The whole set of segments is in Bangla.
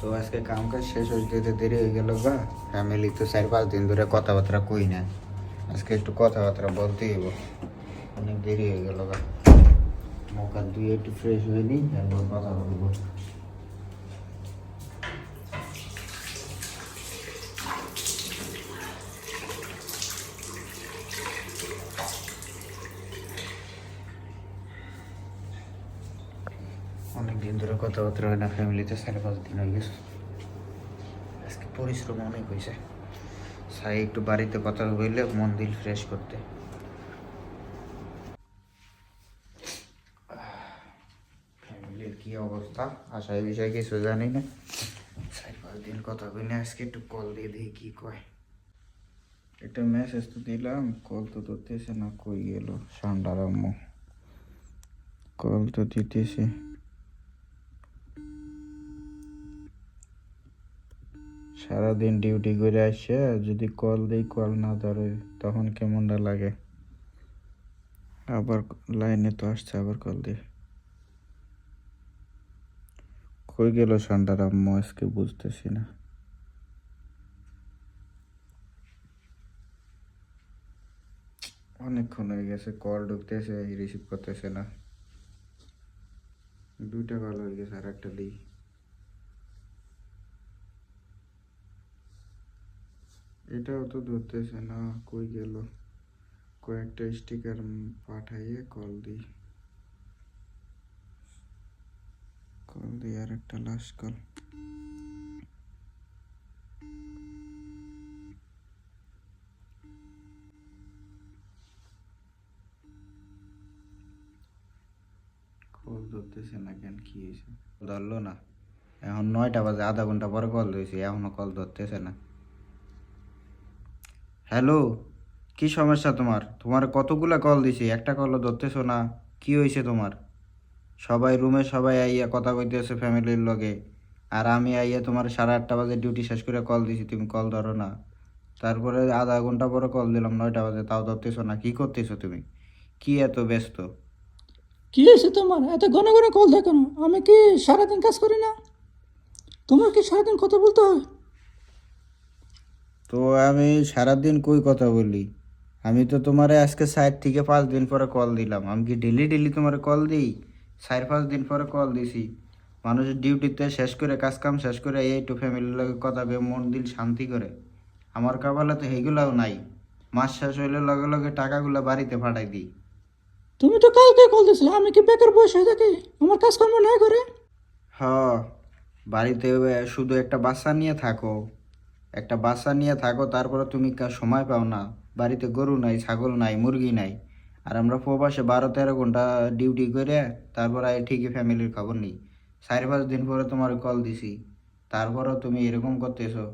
তো আজকে কাম কাজ শেষ হইতে দেরি হয়ে গেল গা। ফ্যামিলি তো 4-5 দিন ধরে কথাবার্তা কই না। আজকে একটু কথাবার্তা বলতে হইব, অনেক দেরি হয়ে গেল গা। মুখ হাত ধুয়ে একটু ফ্রেশ হয়ে নিই, তারপর কথা বলবো। অনেকদিন ধরে কথাবার্তা হয় না ফ্যামিলিতে, 4-5 দিন হয়ে গেছে। আজকে পরিশ্রম অনেক হয়েছে। সাই একটু বাড়িতে কথা বললে মন দিল ফ্রেশ করতে। ফ্যামিলির কি অবস্থা আশায় বিষয়ে কিছু জানি না। 4-5 দিন কথা বলি না, আজকে একটু কল দিয়ে দেখি কি কয়। একটা মেসেজ তো দিলাম, কল তো ধরতেছে না, কই গেল ঠান্ডার আম্মু। কল তো দিতেছে, সারাদিন ডিউটি করে আসছে, যদি কল দেই কল না ধরে তখন কেমনটা লাগে। আবার লাইনে তো আসছে, আবার কল দিয়ে। কই গেল ঠান্ডার আম্মু আজকে বুঝতেছি না। অনেকক্ষণ হয়ে গেছে, কল ঢুকতেছে রিসিভ করতেছে না। 2টা কল হয়ে গেছে, আর একটা দিই। এটাও তো ধরতেছে না, কই গেল। কয়েকটা স্টিকার পাঠাইয়ে কল দিই। কল দিই, আর একটা লাস্ট কল। কল ধরতেছে না কেন, কি হয়েছে? ধরলো না। এখন 9টা বাজে, আধা ঘন্টা পরে কল দিয়েছি, এখনো কল ধরতেছে না। হ্যালো, কি সমস্যা তোমার? তোমার কতগুলা কল দিছি, একটা কলও ধরতেছো না। কি হয়েছে তোমার? সবাই রুমে সবাই আইয়া কথা কইতেছে ফ্যামিলির লগে, আর আমি আইয়া তোমার 8:30 বাজে ডিউটি শেষ করে কল দিছি, তুমি কল ধরো না। তারপরে আধা ঘন্টা পরে কল দিলাম 9টা বাজে, তাও ধরতেছো না। কি করতেছো তুমি? কি এত ব্যস্ত? কি হয়েছে তোমার? এত ঘন ঘন কল দেয় কেন? আমি কি সারাদিন কাজ করি না? তোমার কি সারাদিন কথা বলতে হয়? তো আমি সারাদিন কই কথা বলি? আমি তো তোমারে আজকে 4 থেকে 5 দিন পরে কল দিলাম। আমি কি ডেলি ডেলি তোমারে কল দিই? 4-5 দিন পরে কল দিছি। মানুষের ডিউটিতে শেষ করে, কাজ কাম শেষ করে এই একটু ফ্যামিলির লগে কথা বে মন দিল শান্তি করে। আমার কপালে তো সেইগুলাও নাই। মাস শেষ হইলে লগে লগে টাকাগুলো বাড়িতে পাঠাই দিই। তুমি তো কালকে কল দিয়েছিলে। আমি কি বেকার বসে থাকি? আমার কাজকর্ম নাই করে? হ, বাড়িতে শুধু একটা বাচ্চা নিয়ে থাকো। একটা বাচ্চা নিয়ে থাকো, তারপরে তুমি সময় পাও না। বাড়িতে গরু নাই, ছাগল নাই, মুরগি নাই। আর আমরা প্রবাসে 12-13 ঘন্টা ডিউটি করে তারপরে ঠিকই ফ্যামিলির খবর নেই। 4-5 দিন পরে তোমার কল দিছি, তারপরেও তুমি এরকম করতেছো।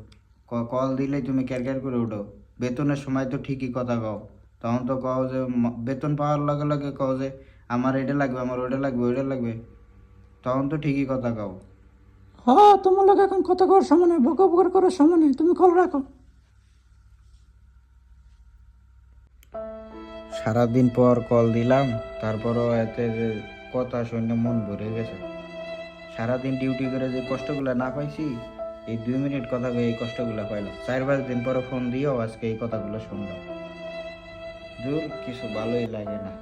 কল দিলেই তুমি ক্যারক্যার করে উঠো। বেতনের সময় তো ঠিকই কথা কও, তখন তো কও যে বেতন পাওয়ার লগে লগে কও যে আমার এটা লাগবে, আমার ওটা লাগবে, ওইটা লাগবে। তখন তো ঠিকই কথা কও। হ্যাঁ, তোমার লোক এখন কথা করার সময় নেই, বকা বকর করার সময় নেই। তুমি কল রাখো। সারাদিন পর কল দিলাম, তারপরও এতে যে কথা শুনে মন ভরে গেছে। সারাদিন ডিউটি করে যে কষ্টগুলো না পাইছি, এই 2 মিনিট কথা কয়ে এই কষ্টগুলো পাইলাম। 4-5 দিন পরে ফোন দিয়েও আজকে এই কথাগুলো শুনলাম। দূর, কিছু ভালোই লাগে না।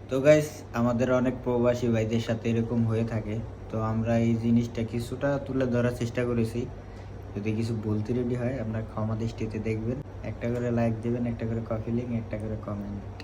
তো গাইস, আমাদের অনেক প্রবাসী ভাইদের সাথে এরকম হয়ে থাকে। তো আমরা এই জিনিসটা কিছুটা তুলে ধরার চেষ্টা করেছি। যদি কিছু বলতে রেডি হয় আপনার ক্ষমা দৃষ্টিতে দেখবেন। একটা করে লাইক দেবেন, একটা করে কপি লিঙ্ক, একটা করে কমেন্ট।